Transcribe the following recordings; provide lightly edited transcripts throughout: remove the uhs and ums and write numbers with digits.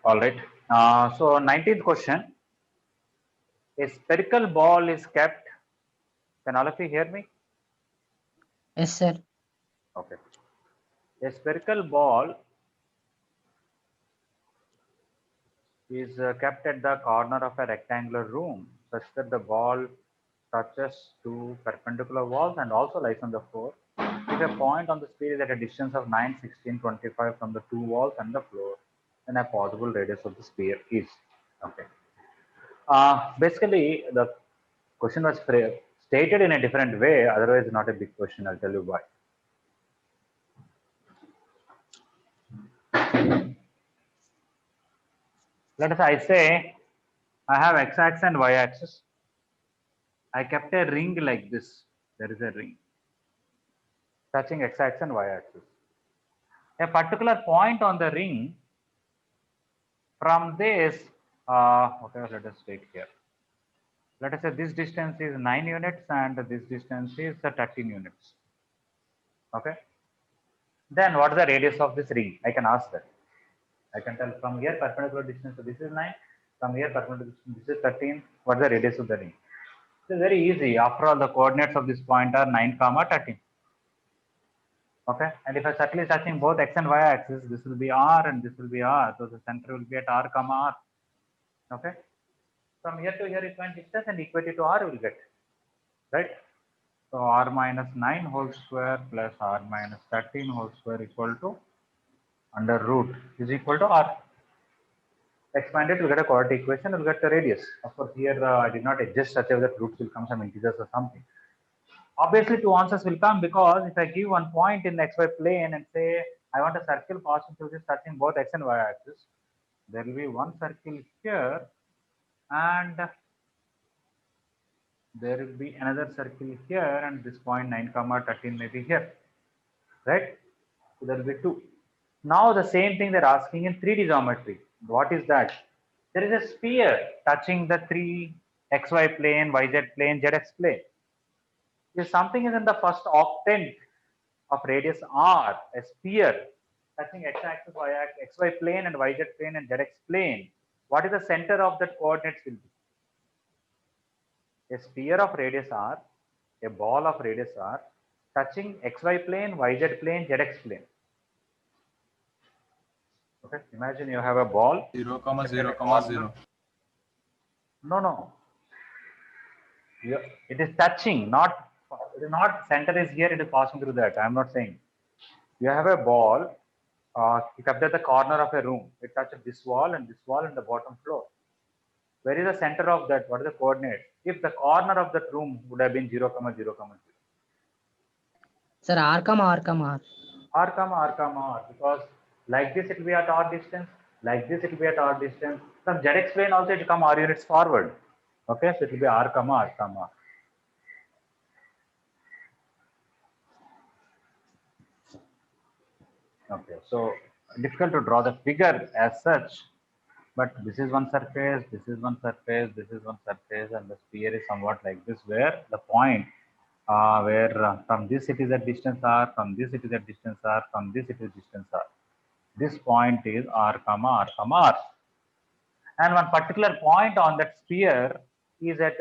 All right. So 19th question. A spherical ball is kept. Can all of you hear me? Yes, sir. Okay. A spherical ball is kept at the corner of a rectangular room such that the ball touches two perpendicular walls and also lies on the floor. If a point on the sphere is at a distance of 9, 16, 25 from the two walls and the floor, then a possible radius of the sphere is. Okay. Basically, the question was stated in a different way, otherwise, not a big question. I'll tell you why. Let us, I say, I have x axis and y axis. I kept a ring like this. There is a ring touching x axis and y axis. A particular point on the ring from this, whatever, let us take here. Let us say this distance is 9 units and this distance is 13 units. Okay. Then what is the radius of this ring? I can ask that. I can tell from here perpendicular distance, so this is 9. From here perpendicular distance, this is 13. What is the radius of the ring? It is very easy. After all, the coordinates of this point are 9, 13. Okay. And if a circle is touching both x and y axis, this will be r and this will be r. So the center will be at r, r. Okay. From here to here, you find distance and equate it to r, you will get. Right. So r minus 9 whole square plus r minus 13 whole square equal to under root is equal to r. Expand it, we'll get a quadratic equation, we'll get the radius. Of course, here I did not adjust such a way that roots will come some integers or something. Obviously, two answers will come because if I give one point in the xy plane and say I want a circle passing through this touching both x and y axis, there will be one circle here and there will be another circle here and this point 9, 13 may be here. Right? So there will be two. Now the same thing they're asking in 3D geometry. What is that? There is a sphere touching the three xy plane, yz plane, zx plane. If something is in the first octant of radius r, a sphere touching x-axis, y-axis, xy plane and yz plane and zx plane, what is the center of that coordinates will be? A sphere of radius r, a ball of radius r, touching xy plane, yz plane, zx plane. Okay, imagine you have a ball 0, comma kept at 0, a comma corner. 0. No, no. It is touching, not it is not center is here, it is passing through that. I am not saying. You have a ball, you kept at the corner of a room. It touches this wall and the bottom floor. Where is the center of that? What is the coordinate? If the corner of that room would have been 0, 0, 0. Sir, R, R, R. R, because like this it will be at r distance, like this it will be at r distance. From ZX plane also it will come r units forward. Okay, so it will be R, R. Okay, so difficult to draw the figure as such, but this is one surface, this is one surface, this is one surface, and the sphere is somewhat like this, where the point where from this it is at distance r, from this it is at distance r, from this it is distance r. This point is r, r. And one particular point on that sphere is at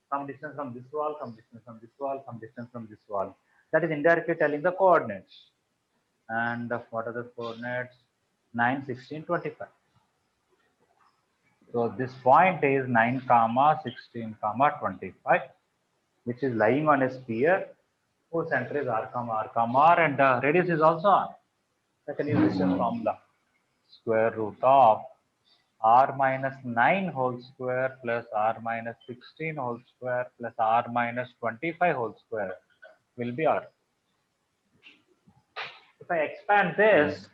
some distance from this wall, some distance from this wall, some distance from this wall. That is indirectly telling the coordinates. And what are the coordinates? 9, 16, 25. So this point is 9, 16, 25, which is lying on a sphere whose center is r, r, and the radius is also r. I can use distance formula. Square root of r minus 9 whole square plus r minus 16 whole square plus r minus 25 whole square will be r. If I expand this,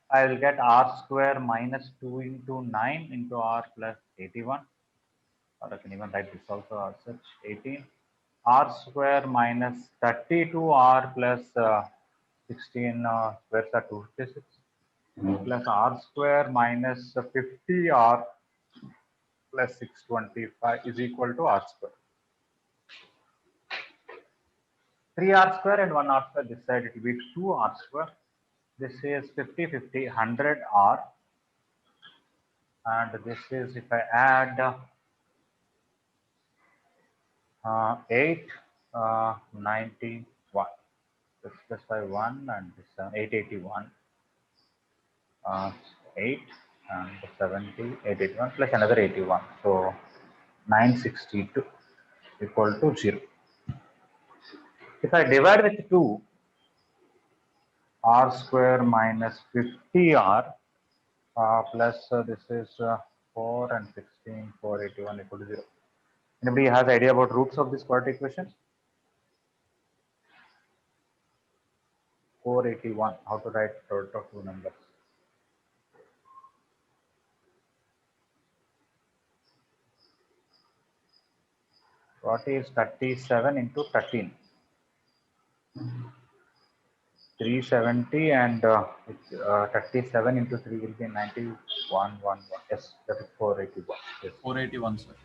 I will get r square minus 2 into 9 into r plus 81. Or I can even write this also as such 18. R square minus 32 r plus 16 squares are 256 plus r square minus 50 r plus 625 is equal to r square. 3 r square and 1 r square, this side it will be 2 r square. This is 50, 50, 100 r And this is if I add 8, 91. This plus by 1 and this 881. 8 and 70, 881 plus another 81. So 962 equal to 0. If I divide with 2, r square minus 50r plus this is 4 and 16, 481 equal to 0. Anybody has idea about roots of this quadratic equation? 481. How to write root of two numbers? What is 37 into 13? 370 and 37 into 3 will be 91. Yes, that is 481. Yes. 481, sir.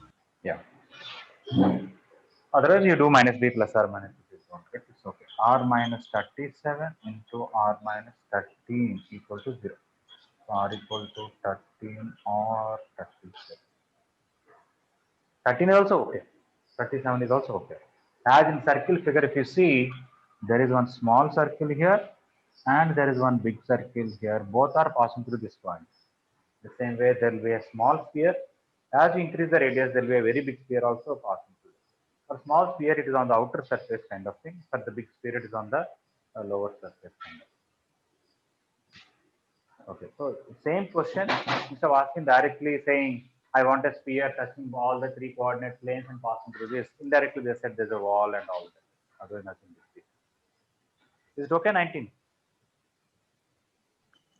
Yeah. Otherwise, you do minus b plus r minus b. It's okay. R minus 37 into r minus 13 equal to 0. So r equal to 13 or 37. 13 is also okay. 37 is also okay. As in circle figure, if you see, there is one small circle here and there is one big circle here. Both are passing through this point. The same way, there will be a small sphere. As you increase the radius, there will be a very big sphere also passing through. For small sphere, it is on the outer surface kind of thing. For the big sphere, it is on the lower surface kind of. Okay, so same question, instead of asking directly saying, I want a sphere touching all the 3 coordinate planes and passing through this, indirectly they said there's a wall and all that. Otherwise, nothing to see. Is it okay, 19?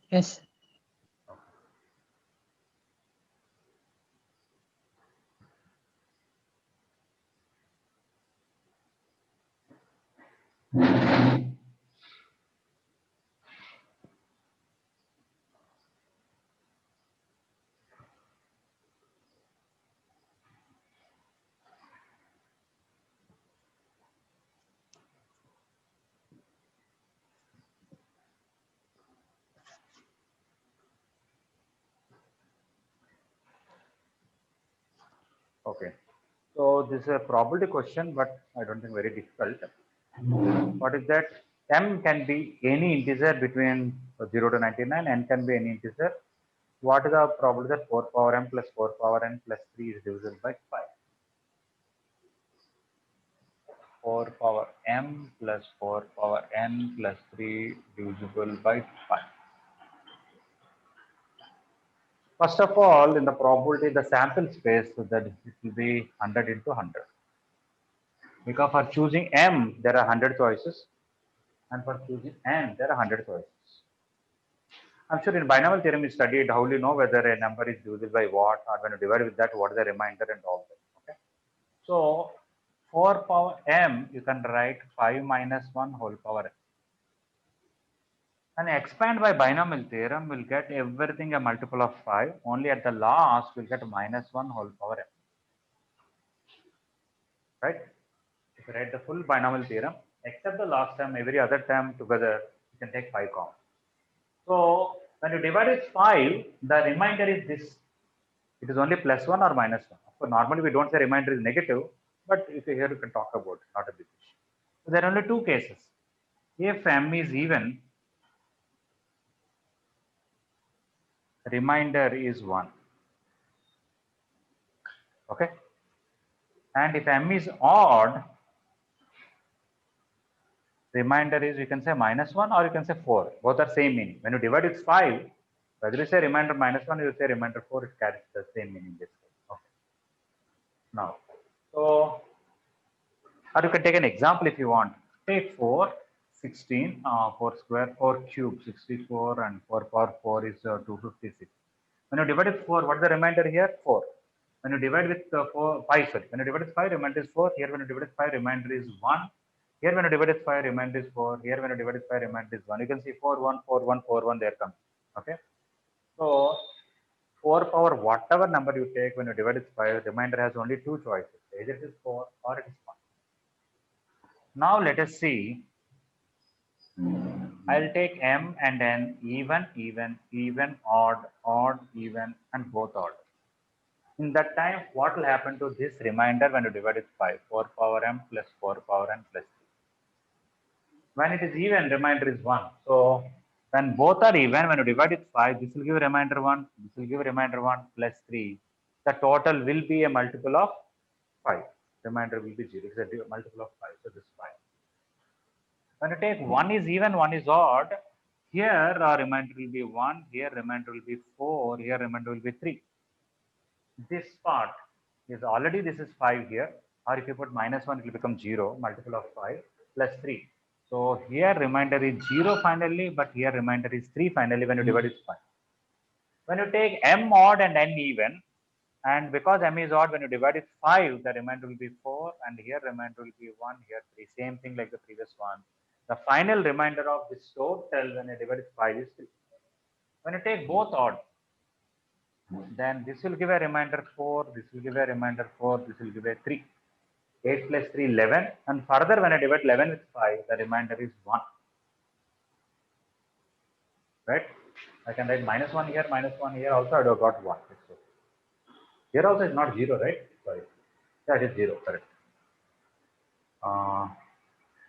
Yes. Okay. So this is a probability question, but I don't think very difficult. What is that? M can be any integer between 0 to 99, N can be any integer. What is the probability that 4 power m plus 4 power n plus 3 is divisible by 5? 4 power m plus 4 power n plus 3 divisible by 5. First of all, in the probability, the sample space, so that it will be 100 into 100. Because for choosing m, there are 100 choices, and for choosing n, there are 100 choices. I'm sure in binomial theorem you studied how you know whether a number is divisible by what, or when you divide with that, what is the remainder and all that. Okay. So 4 power m, you can write 5 minus 1 whole power m. And expand by binomial theorem, we'll get everything a multiple of 5. Only at the last, we'll get minus 1 whole power m. Right? If you write the full binomial theorem, except the last term, every other term together, you can take 5 common. So when you divide with 5, the remainder is this. It is only plus 1 or minus 1. So normally we don't say remainder is negative, but if you here you can talk about it, not a big issue. So there are only 2 cases. If m is even, remainder is 1. Okay. And if m is odd, remainder is, you can say minus 1 or you can say 4. Both are same meaning. When you divide with 5, whether you say remainder minus 1 or you say remainder 4, it carries the same meaning. This case. Okay. Now, so, or you can take an example if you want. Take 4, 16, 4 square, 4 cube, 64, and 4 power 4 is 256. When you divide with 4, what is the remainder here? 4. When you divide with 5, sorry. When you divide with 5, remainder is 4. Here, when you divide with 5, remainder is 1. Here, when you divide with 5, remainder is 4. Here, when you divide with 5, remainder is 1. You can see 4, 1, 4, 1, 4, 1, there comes. Okay. So, 4 power, whatever number you take, when you divide with 5, remainder has only 2 choices. Either it is 4 or it is 1. Now, let us see. I'll take m and n, even, odd, even, and both odd. In that time, what will happen to this remainder when you divide it 5? 4 power m plus 4 power n plus 3. When it is even, remainder is 1. So when both are even, when you divide it 5, this will give remainder 1, this will give remainder 1 plus 3. The total will be a multiple of 5. Remainder will be 0. It's a multiple of 5. So this is 5. When you take 1 is even, 1 is odd, here our remainder will be 1, here remainder will be 4, here remainder will be 3. This part is already, this is 5 here, or if you put minus 1, it will become 0, multiple of 5 plus 3. So here remainder is 0 finally, but here remainder is 3 finally when you divide it 5. When you take m odd and n even, and because m is odd, when you divide it 5, the remainder will be 4, and here remainder will be 1, here 3. Same thing like the previous one. The final remainder of this total when I divide it 5 is 3. When you take both odd, then this will give a remainder 4, this will give a remainder 4, this will give a 3. 8 plus 3, 11. And further, when I divide 11 with 5, the remainder is 1. Right? I can write minus 1 here, minus 1 here. Also, I have got 1. Here also is not 0, right? Sorry. Yeah, it is 0. Correct.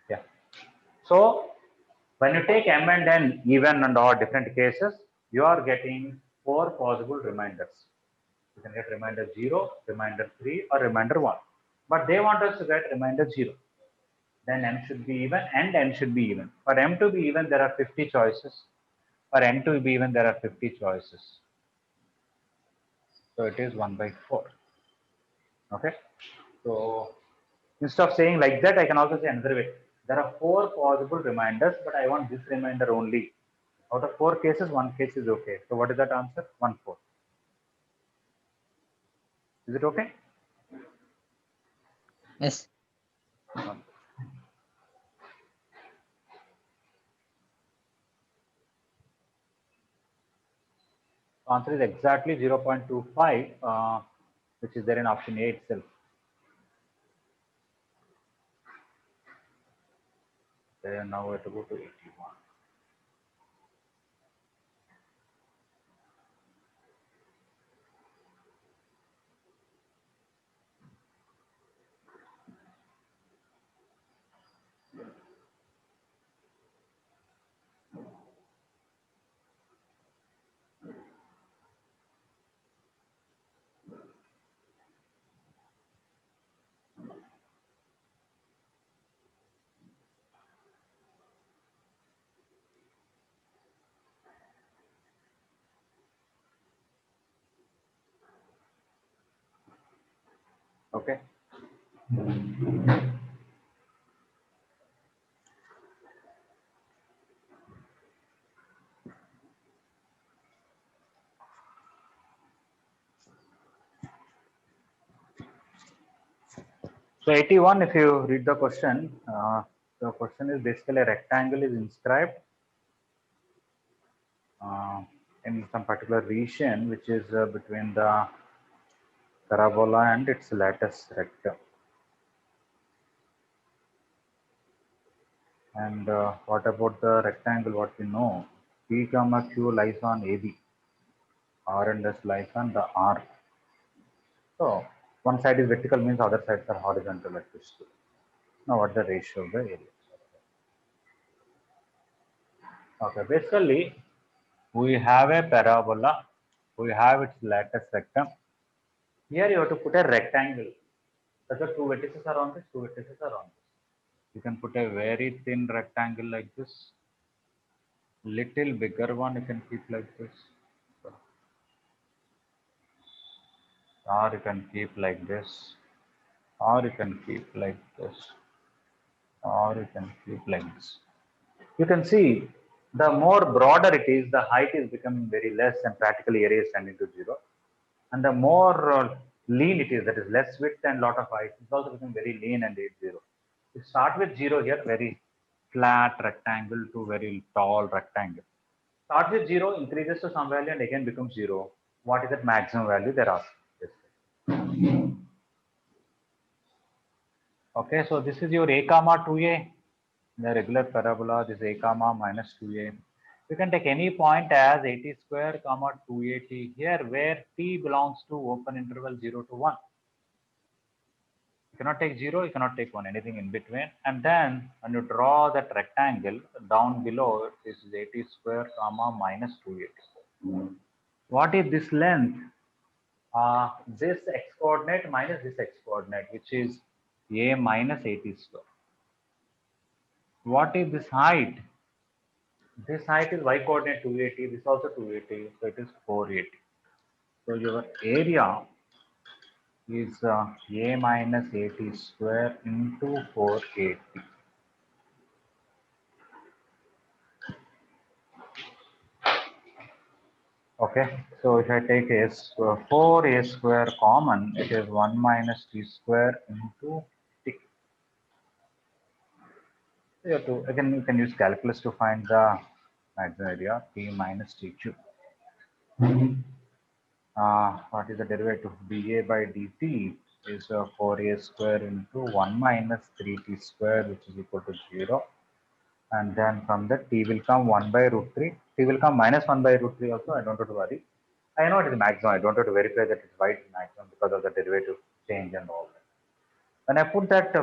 Yeah. So, when you take m and n even and odd different cases, you are getting 4 possible remainders. You can get remainder 0, remainder 3, or remainder 1. But they want us to get remainder 0. Then m should be even and n should be even. For m to be even, there are 50 choices. For n to be even, there are 50 choices. So it is 1 by 4. Okay. So instead of saying like that, I can also say another way. There are 4 possible reminders, but I want this reminder only. Out of 4 cases, 1 case is okay. So what is that answer? 1, 4. Is it okay? Yes. Answer is exactly 0.25, which is there in option A itself. Okay, now we have to go to 81. Okay. So 81, if you read the question is basically a rectangle is inscribed in some particular region, which is between the parabola and its lattice rectum. And what about the rectangle? What we know, P comma Q lies on AB, R and S lies on the R. So one side is vertical, means other sides are horizontal like this. Now what is the ratio of the area? Okay, basically we have a parabola, we have its lattice rectum. Here you have to put a rectangle. Such a 2 vertices are on this, 2 vertices are on this. You can put a very thin rectangle like this. Little bigger one you can keep like this. Or you can keep like this. Or you can keep like this. Or you can keep like this. You can see the more broader it is, the height is becoming very less and practically area is tending to 0. And the more lean it is, that is less width and lot of height, it's also becoming very lean and 0. You start with 0 here, very flat rectangle to very tall rectangle. Start with 0, increases to some value and again becomes 0. What is that maximum value there are? Okay, so this is your a comma 2a, the regular parabola. This a comma minus 2a. We can take any point as 80 square comma 280 here where t belongs to open interval 0 to 1. You cannot take 0, you cannot take 1, anything in between. And then when you draw that rectangle down below, this is 80 square comma minus 280. What is this length? This x coordinate minus this x coordinate, which is a minus 80 square. What is this height? This height is y coordinate 280, this also 280, so it is 480. So your area is a minus 80 square into 480. Okay, so if I take a 4a square common, it is 1 minus t square into t. You have to, again, you can use calculus to find the maximum area, t minus t cube. What is the derivative of dA by dt is 4a square into 1 minus 3t square, which is equal to 0. And then from that t will come 1 by root 3. T will come minus 1 by root 3 also. I don't have to worry. I know it is maximum. I don't have to verify that it's y is maximum because of the derivative change and all that. When I put that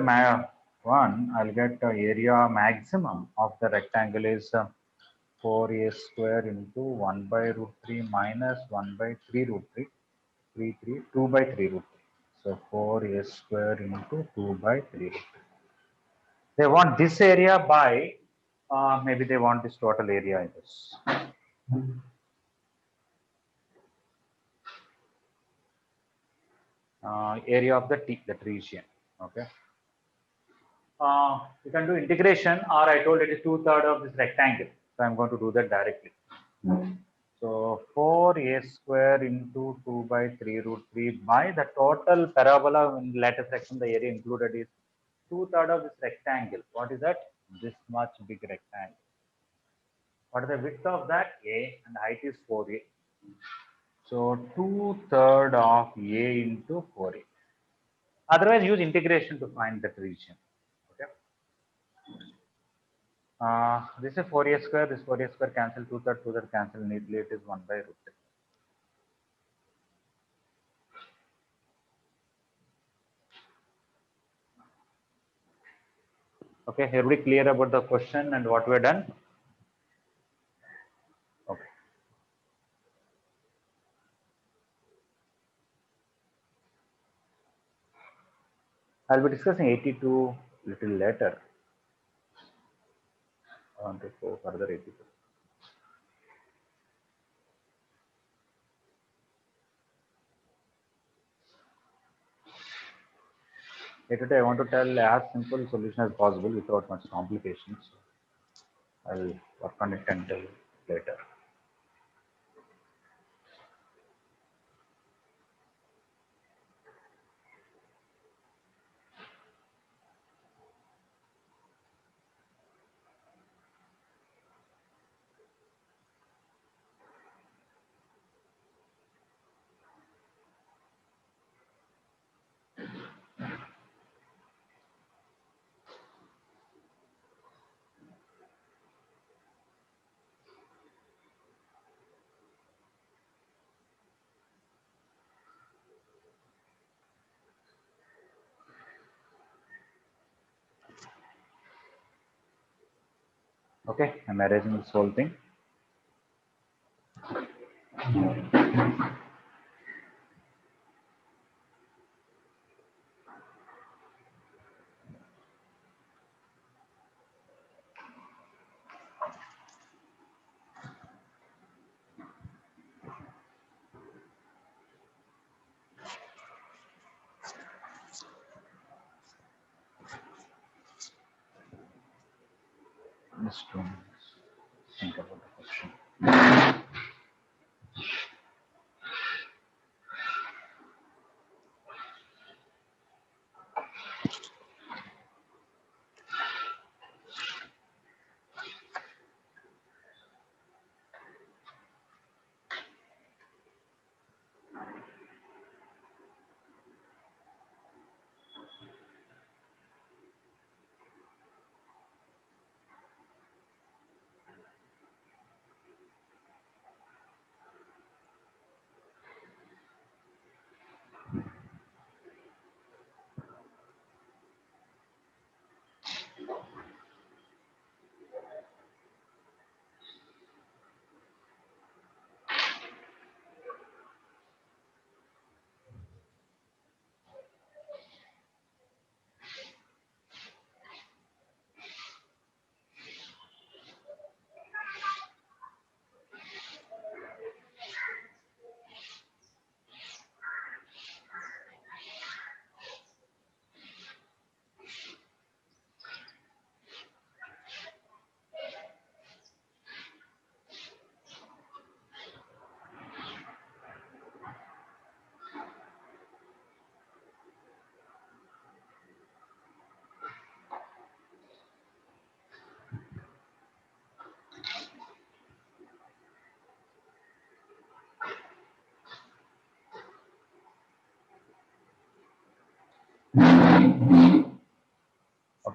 one, I'll get area maximum of the rectangle is 4a square into 1 by root 3 minus 1 by 3 root 3. 2 by 3 root 3. So 4a square into 2 by 3 root 3. They want this area by, maybe they want this total area in this. Area of the that region. Okay. You can do integration, or I told it is 2/3 of this rectangle. So I'm going to do that directly. So 4a square into 2 by 3 root 3 by the total parabola in lattice section, the area included is 2/3 of this rectangle. What is that? This much big rectangle. What is the width of that? A, and height is 4a. So 2/3 of a into 4a. Otherwise, use integration to find that region. Okay. This is 4a square. This 4a square cancel 2/3 cancel neatly. It is 1 by root 3. Okay, everybody clear about the question and what we're done? Okay. I'll be discussing 82 little later. I want to go further 82. Today I want to tell as simple solution as possible without much complications. I'll work on it until later. Okay, I'm arranging this whole thing. Just to think about the question.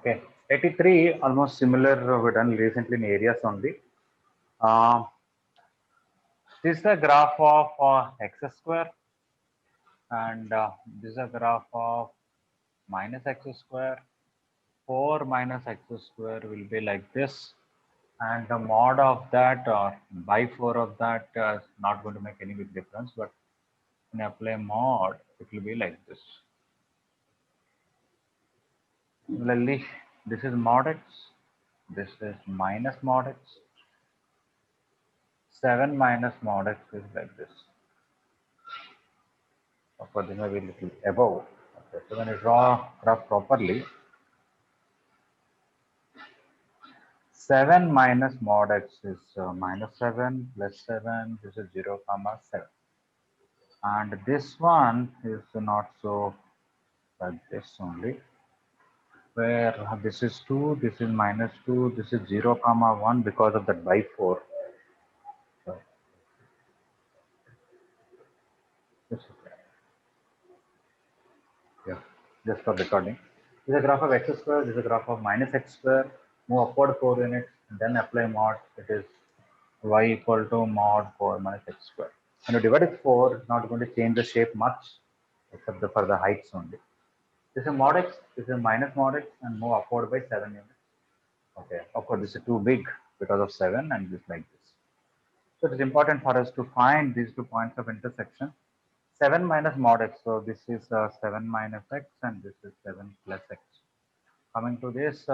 Okay, 83 almost similar. We done recently in areas only. Uh, this is a graph of x square, and this is a graph of minus x square. 4 minus x square will be like this, and the mod of that or by 4 of that is not going to make any big difference, but when I apply mod, it will be like this. Similarly, this is mod x, this is minus mod x. 7 minus mod x is like this. Of course, this may be a little above. Okay, so when you draw graph properly, 7 minus mod x is minus 7 plus 7. This is 0 comma 7. And this one is not so like this only, where this is 2, this is minus 2, this is 0 comma 1 because of that by 4. So this is yeah, just for recording. This is a graph of x square, this is a graph of minus x square. Move upward 4 units, and then apply mod. It is y equal to mod 4 minus x square. When you divide it 4, it's not going to change the shape much, except for the heights only. This is mod x, this is minus mod x, and move upward by 7 units. Okay, of course, this is too big because of 7, and this like this. So it is important for us to find these 2 points of intersection. 7 minus mod x, so this is 7 minus x, and this is 7 plus x. Coming to this,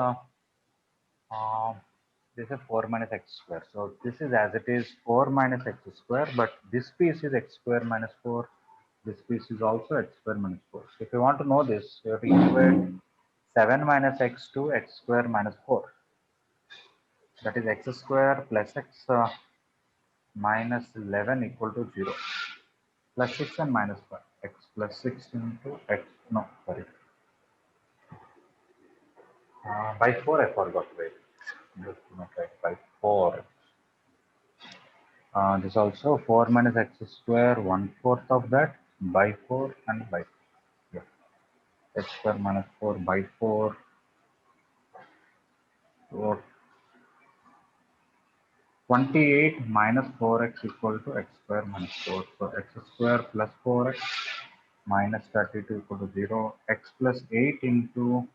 this is 4 minus x square. So this is as it is 4 minus x square, but this piece is x square minus 4. This piece is also x square minus 4. So if you want to know this, you have to equate 7 minus x to x square minus 4. That is x square plus x minus 11 equal to 0. Plus 6 and minus 5. X plus 6 into x. No, sorry. By 4 I forgot. Wait. Just not right. By 4. This also 4 minus x square, 1/4 of that, by 4 and by 4. Yeah. X square minus 4 by 4. So 28 minus 4x equal to x square minus 4. So x square plus 4x minus 32 equal to 0. X plus 8 into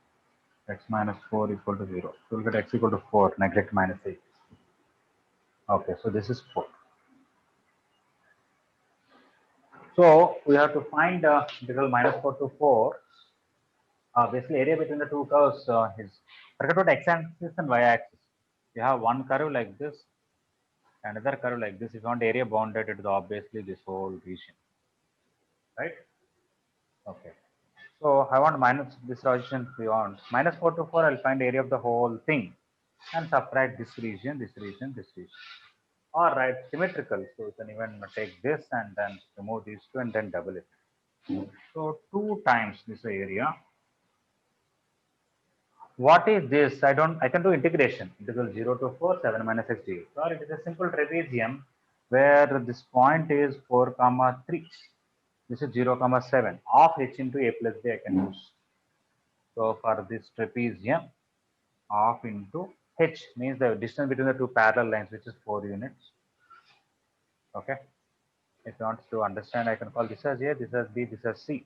x minus 4 equal to 0. So we'll get x equal to 4, neglect minus 8. Okay, so this is 4. So we have to find integral minus 4 to 4. Basically, area between the two curves is, forget about x-axis and y-axis. You have one curve like this, another curve like this. If you want area bounded, it is obviously this whole region, right? Okay. So I want minus this region. We want minus 4 to 4. I'll find area of the whole thing and subtract this region, this region, this region. All right, symmetrical. So you can even take this and then remove these two and then double it. So 2 times this area. What is this? I can do integration. Integral 0 to 4, 7 minus x dx. Or it is a simple trapezium where this point is 4 comma 3. This is 0 comma 7. Of h into a plus b I can use. So for this trapezium, of into h means the distance between the two parallel lines, which is 4 units. Okay. If you want to understand, I can call this as a, this as b, this as c.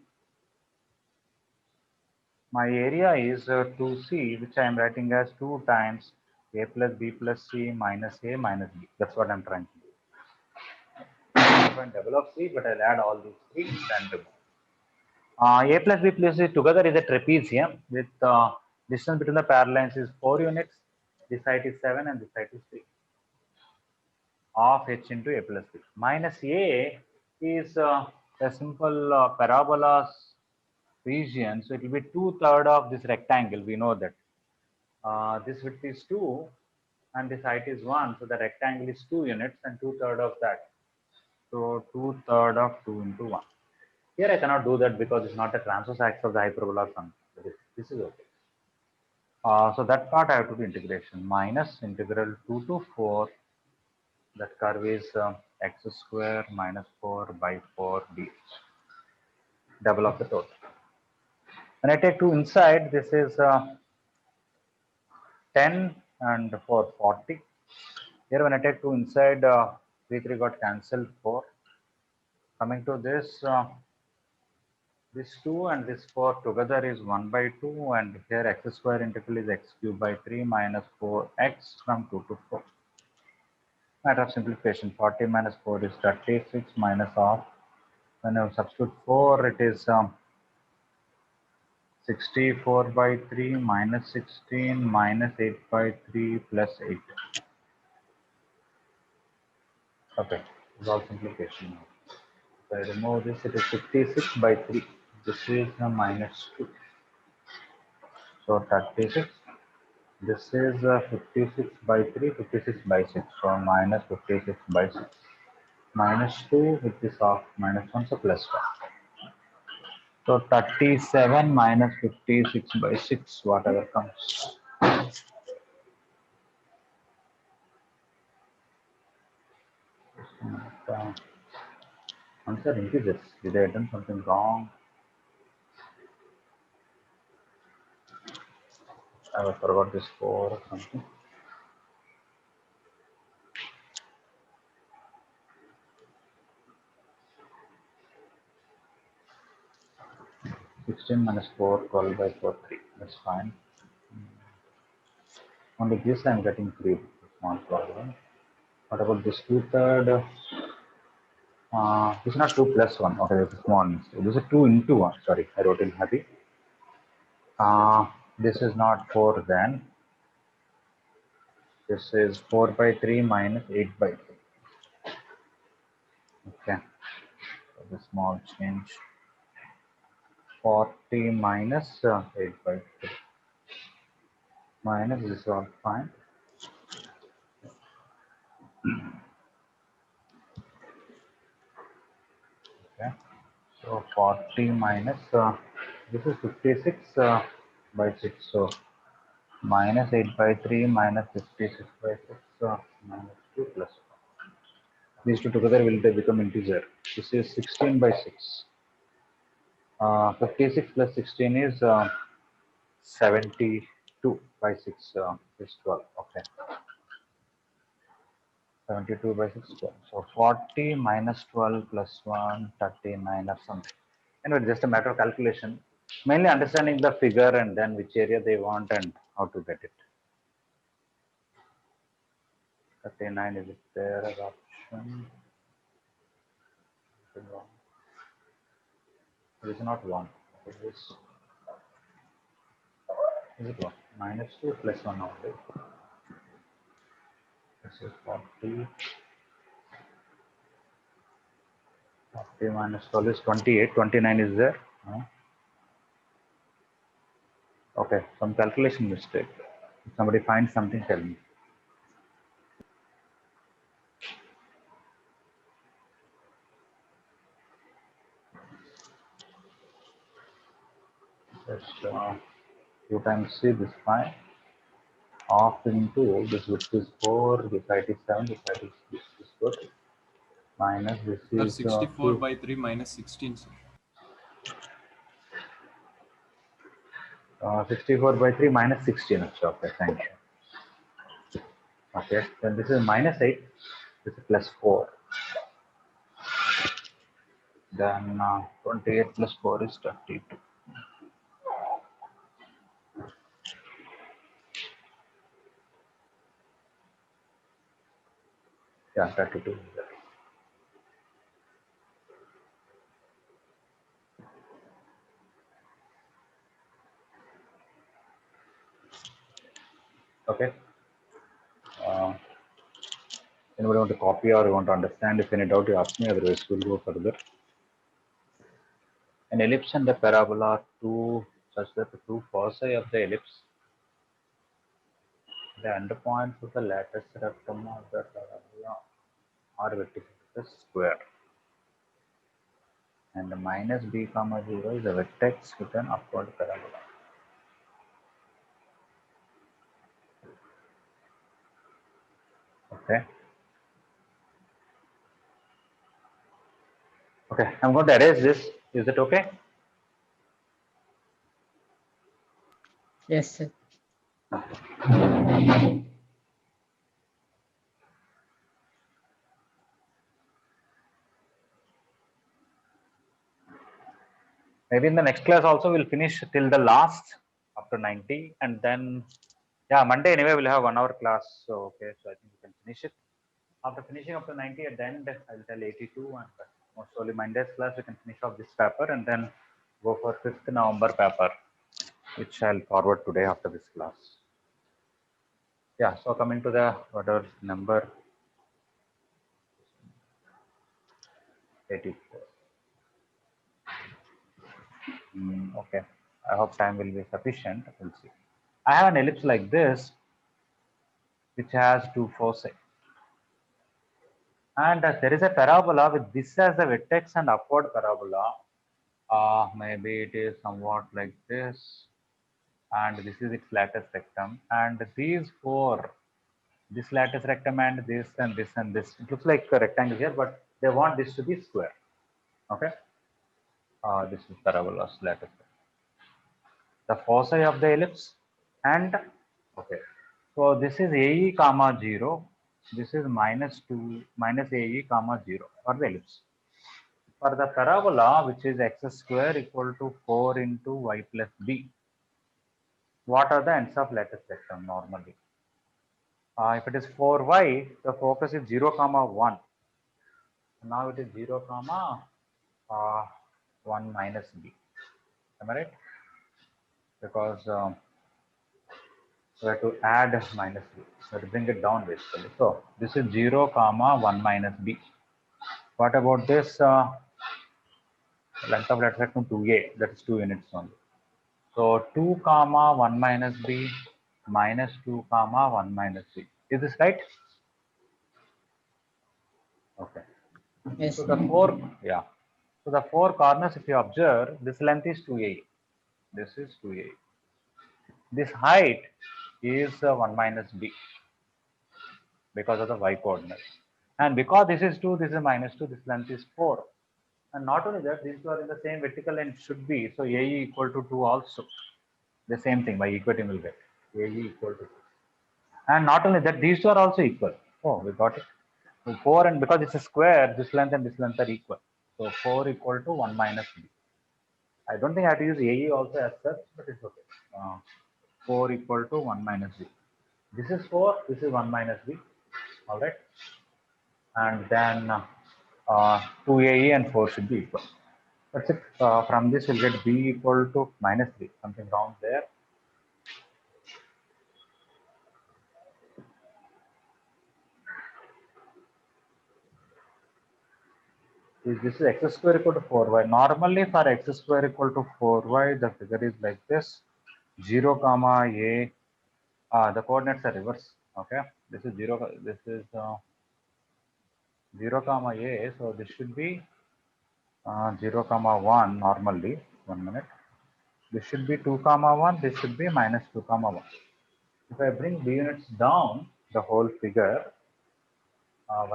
My area is 2c, which I am writing as 2 times a plus b plus c minus a minus b. That's what I'm trying to do. I'm going to develop c, but I'll add all these 3 and remove. A plus b plus c together is a trapezium with distance between the parallel lines is 4 units. This height is 7 and this height is 3. Of h into a plus b. Minus a is a simple parabola's region. So it will be 2/3 of this rectangle. We know that. This width is 2 and this height is 1. So the rectangle is 2 units and 2/3 of that. So 2/3 of 2 into 1. Here I cannot do that because it's not a transverse axis of the hyperbola function. This is okay. So that part I have to do integration. Minus integral 2 to 4. That curve is x square minus 4 by 4 dx. Double of the total. When I take 2 inside, this is 10 and 4, 40. Here when I take 2 inside, 3, 3 got cancelled, 4. Coming to this 2 and this 4 together is 1 by 2, and here x square integral is x cube by 3 minus 4x from 2 to 4. Matter of simplification, 40 minus 4 is 36 minus half. When I substitute 4, it is 64 by 3 minus 16 minus 8 by 3 plus 8. Okay, it's all simplification now. If I remove this, it is 56 by 3. This is minus 2. So 36. This is 56 by 3, 56 by 6. So minus 56 by 6. Minus 2, which is off, minus 1, so plus 1. So 37 minus 56 by 6, whatever comes. Answer integers. Did I done something wrong? I forgot this 4 or something. (16 minus 4, 12 by 4, 3). That's fine. Only this I am getting 3. Small problem. What about this 2/3? This is not 2 plus 1. Okay, this is small mistake. This is 2 into 1. Sorry, I wrote in happy. This is not 4 then. This is 4 by 3 minus 8 by 3. Okay, so the small change. 40 minus 8 by 3. Minus this is all fine. Okay, so 40 minus this is 56 by 6. So minus 8 by 3 minus 56 by 6 minus 2 plus 1. These two together will become integer. This is 16 by 6. 56 plus 16 is 72 by 6 is 12. Okay. 72 by 6, 12. So 40 minus 12 plus 1, 39 or something. Anyway, just a matter of calculation. Mainly understanding the figure and then which area they want and how to get it. 39 is it there as option? It is not 1. It is it 1? Minus 2 plus 1 only. This is 40. 40 minus 12 is 28. 29 is there. Okay, some calculation mistake. If somebody finds something, tell me. Just 2 times C, this 5. Half into this, which is 4, this height is 7, this height is this is good. Minus this Sir, is 64 by 3 minus 16, sir. 64 by 3 minus 16. Okay, thank you. Okay, then this is minus 8, this is plus 4. Then 28 plus 4 is 32. Yeah, 32. Okay. Anybody want to copy or you want to understand? If any doubt, you ask me. Otherwise, we'll go further. An ellipse and the parabola are two such that the two foci of the ellipse, the endpoints of the lattice rectum of the parabola are vertices square. And the minus b comma 0 is a vertex with an upward parabola. Okay. Okay, I'm going to erase this. Is it okay? Yes, sir. Okay. Maybe in the next class also we'll finish till the last up to 90, and then yeah, Monday anyway we'll have 1 hour class. So okay, so I think we can finish it. After finishing up to 90 at the end, I'll tell 82, and most probably Monday's class we can finish off this paper and then go for 5th November paper, which I'll forward today after this class. Yeah, so coming to the whatever number 84. Okay, I hope time will be sufficient. We'll see. I have an ellipse like this, which has two foci. And there is a parabola with this as the vertex and upward parabola. Maybe it is somewhat like this. And this is its lattice rectum. And these four, this lattice rectum and this and this and this, it looks like a rectangle here, but they want this to be square. Okay. This is parabola's lattice rectum. The foci of the ellipse, and okay, so this is AE comma 0, this is -2 minus AE comma 0 for the ellipse. For the parabola, which is x square equal to 4 into y plus b, what are the ends of lattice rectum normally? If it is 4y, the focus is 0 comma 1. Now it is 0 comma 1 minus b. Am I right? Because we have to add minus b. So to bring it down basically. So this is 0 comma 1 minus b. What about this length of lattice rectum 2a? That is 2 units only. So 2 comma 1 minus b minus 2 comma 1 minus b. Is this right? Okay. Yes. So the four, yeah. So the four corners, if you observe, this length is 2a. This is 2a. This height is 1 minus b because of the y coordinate. And because this is 2, this is -2, this length is 4. And not only that, these two are in the same vertical and should be. So AE equal to 2 also. The same thing by equating will get AE equal to 2. And not only that, these two are also equal. Oh, we got it. So 4, and because it's a square, this length and this length are equal. So 4 equal to 1 minus b. I don't think I have to use AE also as such, but it's okay. 4 equal to 1 minus b. This is 4, this is 1 minus b. All right. And then 2AE and 4 should be equal. That's it. From this, we'll get b equal to -3. Something wrong there. This is x square equal to 4y. Normally, for x square equal to 4y, the figure is like this: 0 comma a. The coordinates are reverse. Okay, this is 0. This is 0 comma a. So this should be 0 comma 1 normally. 1 minute. This should be 2 comma 1. This should be -2 comma 1. If I bring b units down, the whole figure,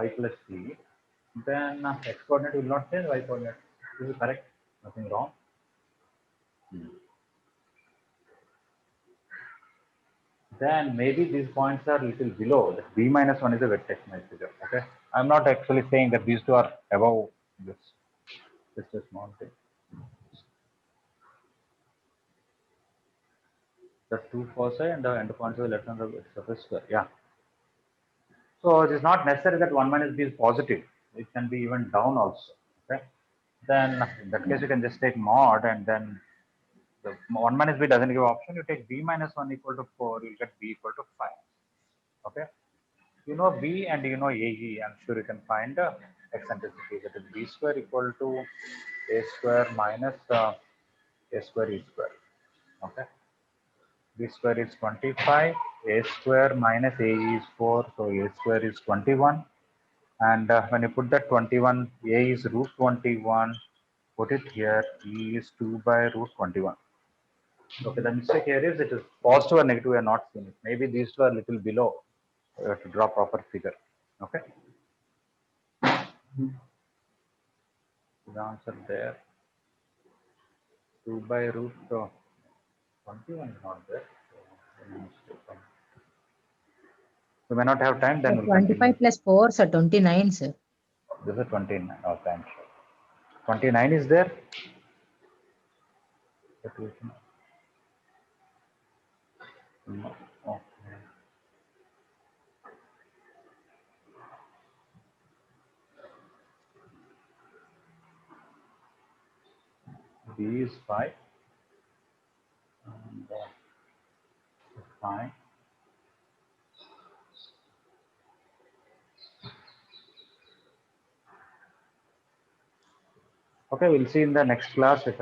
y plus c, then x coordinate will not change, y coordinate. This is correct. Nothing wrong. Then maybe these points are little below. That b minus 1 is a vertex my figure. Okay. I'm not actually saying that these two are above this. Just a small thing. The two foci and the end points of the left hand of the square. Yeah. So it is not necessary that 1 minus b is positive. It can be even down also. Okay. Then in that case, you can just take mod, and then the 1 minus b doesn't give option. You take b minus 1 equal to 4, you'll get b equal to 5. Okay. You know b and you know AE. I'm sure you can find eccentricity. That is b square equal to a square minus a square e square. Okay. B square is 25. A square minus AE is 4. So a square is 21. And when you put that 21, a is root 21. Put it here. E is 2 by root 21. Okay, the mistake here is it is positive or negative. We are not seeing it. Maybe these two are a little below. We have to draw proper figure. Okay. The answer there. 2 by root 21 is not there. So, We may not have time, then Sir, we'll continue. 25 plus 4, sir, 29, sir. This is 29. Oh, thanks. 29 is there? No. Okay. B is 5. And 5. Okay, we'll see in the next class if